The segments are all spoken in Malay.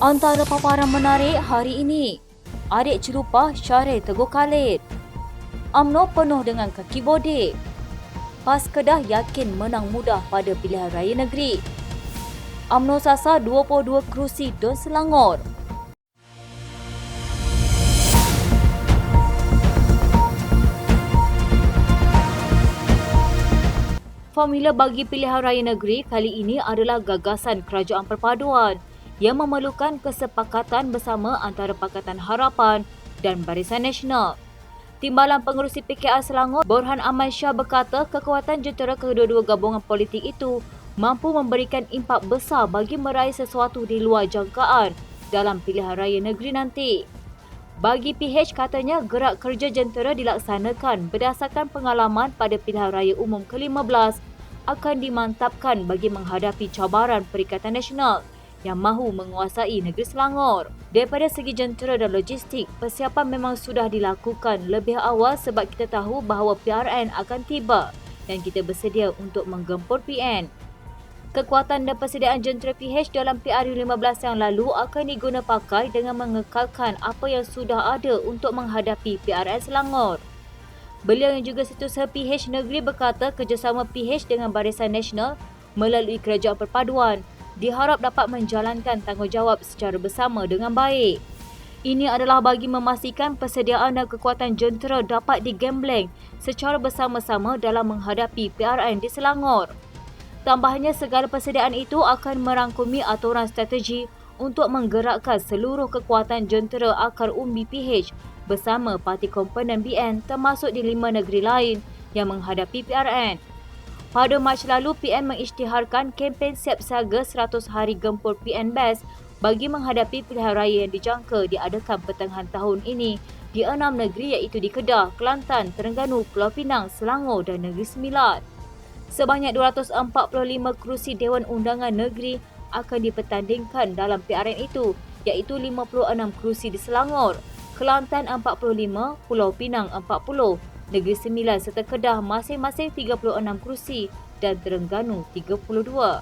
Antara paparan menarik hari ini, adik celupah Syaril tegur Khalid. UMNO penuh dengan kaki bodek. PAS Kedah yakin menang mudah pada pilihan raya negeri. UMNO sasar 22 kerusi Don Selangor. Formula bagi pilihan raya negeri kali ini adalah gagasan kerajaan perpaduan yang memerlukan kesepakatan bersama antara Pakatan Harapan dan Barisan Nasional. Timbalan Pengerusi PKR Selangor, Borhan Ahmad Shah berkata kekuatan jentera kedua-dua gabungan politik itu mampu memberikan impak besar bagi meraih sesuatu di luar jangkaan dalam pilihan raya negeri nanti. Bagi PH katanya gerak kerja jentera dilaksanakan berdasarkan pengalaman pada pilihan raya umum ke-15 akan dimantapkan bagi menghadapi cabaran Perikatan Nasional yang mahu menguasai negeri Selangor. Daripada segi jentera dan logistik, persiapan memang sudah dilakukan lebih awal sebab kita tahu bahawa PRN akan tiba dan kita bersedia untuk menggempur PN. Kekuatan dan persediaan jentera PH dalam PRU15 yang lalu akan diguna pakai dengan mengekalkan apa yang sudah ada untuk menghadapi PRN Selangor. Beliau yang juga Setiausaha PH Negeri berkata kerjasama PH dengan Barisan Nasional melalui Kerajaan Perpaduan diharap dapat menjalankan tanggungjawab secara bersama dengan baik. Ini adalah bagi memastikan persediaan dan kekuatan jentera dapat digembleng secara bersama-sama dalam menghadapi PRN di Selangor. Tambahnya, segala persediaan itu akan merangkumi aturan strategi untuk menggerakkan seluruh kekuatan jentera akar umbi PH bersama parti komponen BN termasuk di 5 negeri lain yang menghadapi PRN. Pada Mac lalu, PN mengisytiharkan kempen siap siaga 100 hari gempur PN Best bagi menghadapi pilihan raya yang dijangka diadakan pertengahan tahun ini di 6 negeri iaitu di Kedah, Kelantan, Terengganu, Pulau Pinang, Selangor dan Negeri Sembilan. Sebanyak 245 kerusi Dewan Undangan Negeri akan dipertandingkan dalam PRN itu iaitu 56 kerusi di Selangor, Kelantan 45, Pulau Pinang 40, Negeri Sembilan serta Kedah masing-masing 36 kerusi dan Terengganu 32.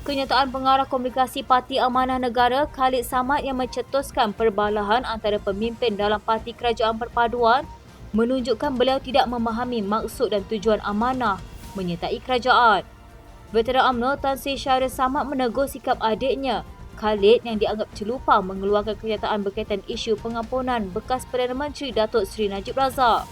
Kenyataan pengarah komunikasi Parti Amanah Negara Khalid Samad yang mencetuskan perbalahan antara pemimpin dalam Parti Kerajaan Perpaduan menunjukkan beliau tidak memahami maksud dan tujuan amanah menyertai kerajaan. Veteran UMNO Tan Sri Syaril Samad menegur sikap adiknya Khalid yang dianggap celupar mengeluarkan kenyataan berkaitan isu pengampunan bekas Perdana Menteri Datuk Seri Najib Razak.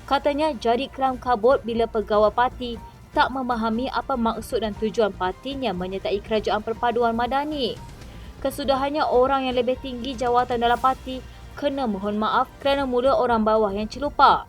Katanya jadi kelam kabut bila pegawai parti tak memahami apa maksud dan tujuan partinya menyertai kerajaan perpaduan madani. Kesudahannya orang yang lebih tinggi jawatan dalam parti kena mohon maaf kerana mula orang bawah yang celupar.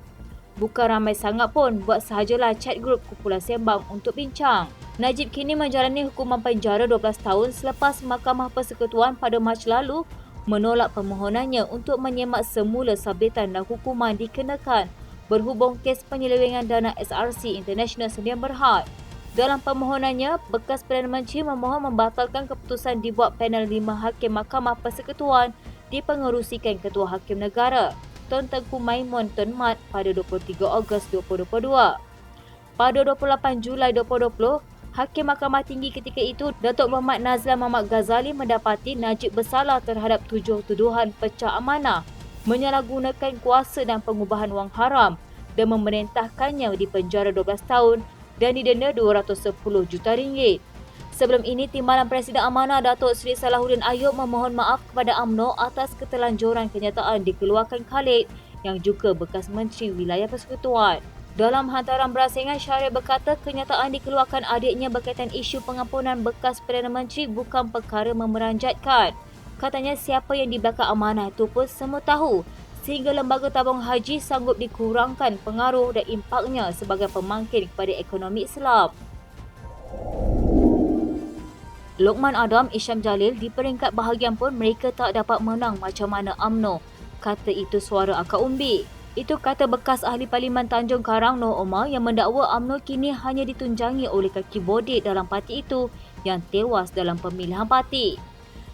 Bukan ramai sangat pun, buat sahajalah chat group kumpulan sembang untuk bincang. Najib kini menjalani hukuman penjara 12 tahun selepas Mahkamah Persekutuan pada Mac lalu menolak permohonannya untuk menyemak semula sabitan dan hukuman dikenakan berhubung kes penyelewengan dana SRC International Sdn Bhd. Dalam permohonannya, bekas Perdana Menteri memohon membatalkan keputusan dibuat panel 5 Hakim Mahkamah Persekutuan dipengerusikan Ketua Hakim Negara Tun Tengku Maimun Tun Mat pada 23 Ogos 2022. Pada 28 Julai 2020, Hakim Mahkamah Tinggi ketika itu, Datuk Muhammad Nazlan Muhammad Ghazali mendapati Najib bersalah terhadap 7 tuduhan pecah amanah, menyalahgunakan kuasa dan pengubahan wang haram dan memerintahkannya dipenjara 12 tahun dan didenda 210 juta ringgit. Sebelum ini, Timbalan Presiden Amanah Datuk Seri Salahuddin Ayub memohon maaf kepada UMNO atas ketelanjuran kenyataan dikeluarkan Khalid yang juga bekas Menteri Wilayah Persekutuan. Dalam hantaran berasingan, Syaril berkata kenyataan dikeluarkan adiknya berkaitan isu pengampunan bekas Perdana Menteri bukan perkara memeranjatkan. Katanya siapa yang di belakang amanah itu pun semua tahu sehingga lembaga tabung haji sanggup dikurangkan pengaruh dan impaknya sebagai pemangkin kepada ekonomi Islam. Lokman Adam, Isham Jalil di peringkat bahagian pun mereka tak dapat menang macam mana UMNO. Kata itu suara akar umbi. Itu kata bekas ahli Parlimen Tanjung Karang Noh Omar yang mendakwa UMNO kini hanya ditunjangi oleh kaki bodek dalam parti itu yang tewas dalam pemilihan parti.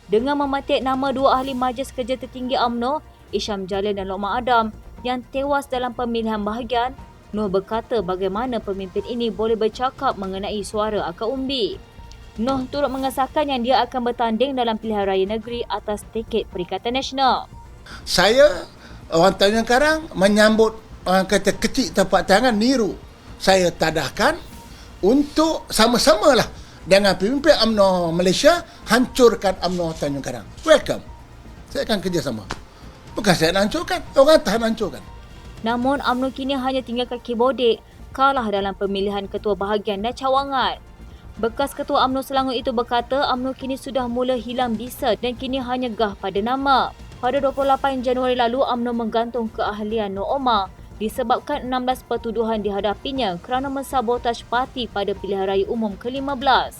Dengan memetik nama dua ahli Majlis Kerja Tertinggi UMNO, Isham Jalil dan Lokman Adam yang tewas dalam pemilihan bahagian, Noh berkata bagaimana pemimpin ini boleh bercakap mengenai suara akar umbi. Noh turut mengesahkan yang dia akan bertanding dalam pilihan raya negeri atas tiket Perikatan Nasional. Saya, orang Tanjung Karang, menyambut orang kata kecil tapak tangan niru. Saya tadahkan untuk sama-samalah dengan pemimpin UMNO Malaysia hancurkan UMNO Tanjung Karang. Welcome. Saya akan kerjasama. Bukan saya nak hancurkan, orang tahan hancurkan. Namun UMNO kini hanya tinggal kaki bodek, kalah dalam pemilihan ketua bahagian dan cawangan. Bekas ketua UMNO Selangor itu berkata UMNO kini sudah mula hilang bisa dan kini hanya gah pada nama. Pada 28 Januari lalu, UMNO menggantung keahlian Nur Omar disebabkan 16 pertuduhan dihadapinya kerana mensabotase parti pada pilihan raya umum ke-15.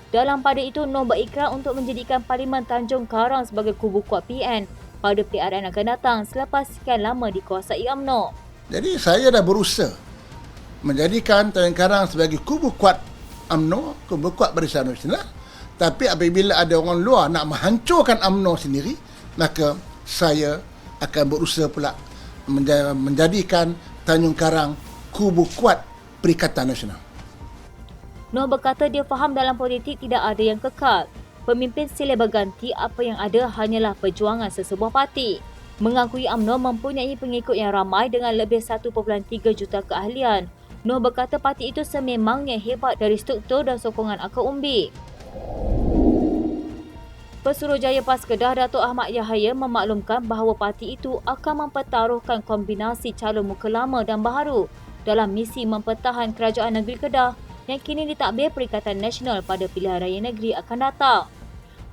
Dalam pada itu, Nur berikrar untuk menjadikan Parlimen Tanjung Karang sebagai kubu kuat PN pada PRN akan datang selepas sekian lama dikuasai UMNO. Jadi saya dah berusaha menjadikan Tanjung Karang sebagai kubu kuat UMNO, kubu kuat Barisan Nasional. Tapi apabila ada orang luar nak menghancurkan UMNO sendiri, maka saya akan berusaha pula menjadikan Tanjung Karang kubu kuat Perikatan Nasional. Noh berkata dia faham dalam politik tidak ada yang kekal. Pemimpin silih berganti, apa yang ada hanyalah perjuangan sesebuah parti. Mengakui UMNO mempunyai pengikut yang ramai dengan lebih 1.3 juta keahlian. Noh berkata parti itu sememangnya hebat dari struktur dan sokongan akar umbi. Pesuruhjaya PAS Kedah Datuk Ahmad Yahaya memaklumkan bahawa parti itu akan mempertaruhkan kombinasi calon muka lama dan baharu dalam misi mempertahan kerajaan negeri Kedah yang kini ditadbir Perikatan Nasional pada pilihan raya negeri akan datang.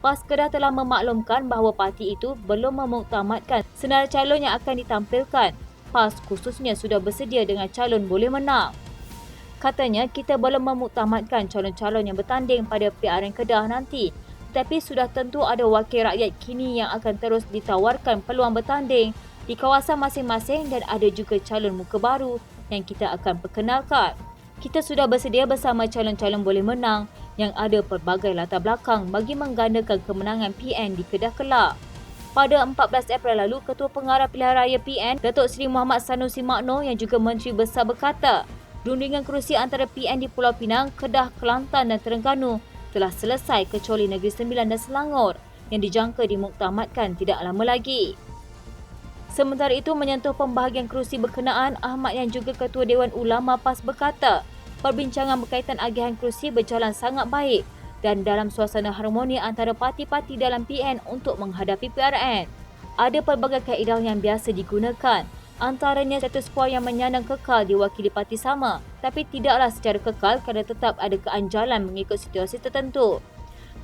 PAS Kedah telah memaklumkan bahawa parti itu belum memuktamadkan senarai calon yang akan ditampilkan. PAS khususnya sudah bersedia dengan calon boleh menang. Katanya, kita belum memuktamadkan calon-calon yang bertanding pada PRN Kedah nanti, tetapi sudah tentu ada wakil rakyat kini yang akan terus ditawarkan peluang bertanding di kawasan masing-masing dan ada juga calon muka baru yang kita akan perkenalkan. Kita sudah bersedia bersama calon-calon boleh menang yang ada pelbagai latar belakang bagi menggandakan kemenangan PN di Kedah kelak. Pada 14 April lalu, Ketua Pengarah Pilihan Raya PN, Datuk Seri Muhammad Sanusi Makno yang juga Menteri Besar berkata, rundingan kerusi antara PN di Pulau Pinang, Kedah, Kelantan dan Terengganu telah selesai kecuali Negeri Sembilan dan Selangor yang dijangka dimuktamadkan tidak lama lagi. Sementara itu, menyentuh pembahagian kerusi berkenaan, Ahmad yang juga Ketua Dewan Ulama PAS berkata, perbincangan berkaitan agihan kerusi berjalan sangat baik dan dalam suasana harmoni antara parti-parti dalam PN untuk menghadapi PRN. Ada pelbagai kaedah yang biasa digunakan, antaranya status quo yang menyandang kekal diwakili parti sama, tapi tidaklah secara kekal kerana tetap ada keanjalan mengikut situasi tertentu.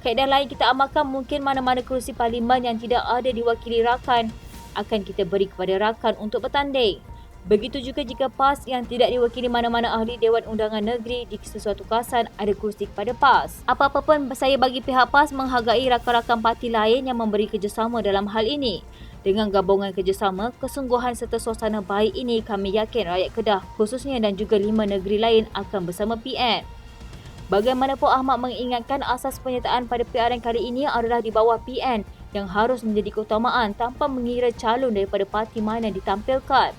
Kaedah lain kita amalkan mungkin mana-mana kerusi parlimen yang tidak ada diwakili rakan akan kita beri kepada rakan untuk bertanding. Begitu juga jika PAS yang tidak diwakili mana-mana ahli Dewan Undangan Negeri di sesuatu kawasan ada kursi kepada PAS. Apa-apa pun saya bagi pihak PAS menghargai rakan-rakan parti lain yang memberi kerjasama dalam hal ini. Dengan gabungan kerjasama, kesungguhan serta suasana baik ini kami yakin rakyat Kedah khususnya dan juga 5 negeri lain akan bersama PN. Bagaimanapun Ahmad mengingatkan asas penyertaan pada PRN kali ini adalah di bawah PN yang harus menjadi keutamaan tanpa mengira calon daripada parti mana ditampilkan.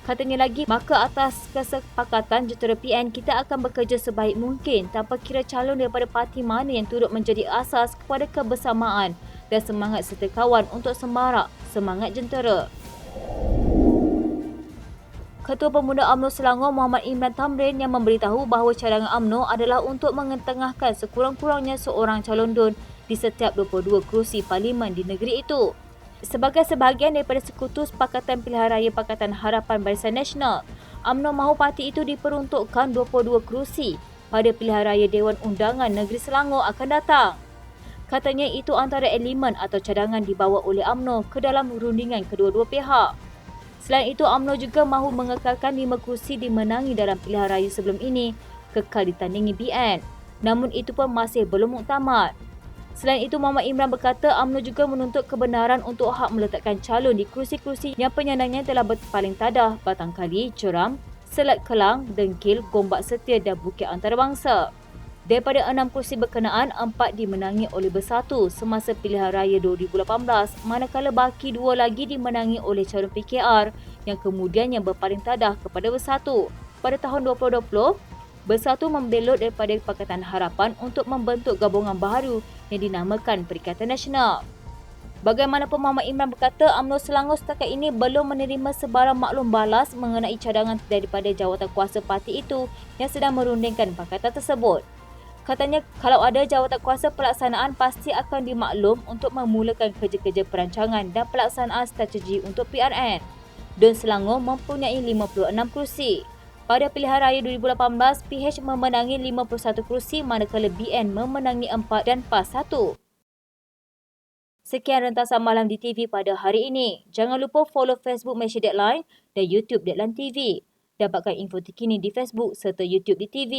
Katanya lagi, maka atas kesepakatan jentera PN kita akan bekerja sebaik mungkin tanpa kira calon daripada parti mana yang turut menjadi asas kepada kebersamaan dan semangat serta kawan untuk semarak semangat jentera. Ketua Pemuda UMNO Selangor Muhammad Imran Tamrin yang memberitahu bahawa cadangan UMNO adalah untuk mengetengahkan sekurang-kurangnya seorang calon DUN di setiap 22 kerusi parlimen di negeri itu. Sebagai sebahagian daripada sekutu Sepakatan Pilihan Raya Pakatan Harapan Barisan Nasional, UMNO mahu parti itu diperuntukkan 22 kerusi pada pilihan raya Dewan Undangan Negeri Selangor akan datang. Katanya itu antara elemen atau cadangan dibawa oleh UMNO ke dalam rundingan kedua-dua pihak. Selain itu, UMNO juga mahu mengekalkan 5 kerusi dimenangi dalam pilihan raya sebelum ini kekal ditandingi PN. Namun itu pun masih belum muktamad. Selain itu, Muhammad Imran berkata UMNO juga menuntut kebenaran untuk hak meletakkan calon di kerusi-kerusi yang penyandangnya telah berpaling tadah, Batangkali, Ceram, Selat Kelang, Dengkil, Gombak Setia dan Bukit Antarabangsa. Daripada 6 kerusi berkenaan, 4 dimenangi oleh Bersatu semasa pilihan raya 2018, manakala baki 2 lagi dimenangi oleh calon PKR yang kemudiannya berpaling tadah kepada Bersatu. Pada tahun 2020, Bersatu membelot daripada Pakatan Harapan untuk membentuk gabungan baru yang dinamakan Perikatan Nasional. Bagaimanapun Muhammad Imran berkata UMNO Selangor setakat ini belum menerima sebarang maklum balas mengenai cadangan daripada jawatan kuasa parti itu yang sedang merundingkan pakatan tersebut. Katanya kalau ada jawatan kuasa pelaksanaan pasti akan dimaklum untuk memulakan kerja-kerja perancangan dan pelaksanaan strategi untuk PRN. DUN Selangor mempunyai 56 kerusi. Pada pilihan raya 2018, PH memenangi 51 kerusi manakala BN memenangi 4 dan PAS 1. Sekian rentasan malam di TV pada hari ini. Jangan lupa follow Facebook Malaysia Deadline dan YouTube Deadline TV. Dapatkan info terkini di Facebook serta YouTube di TV.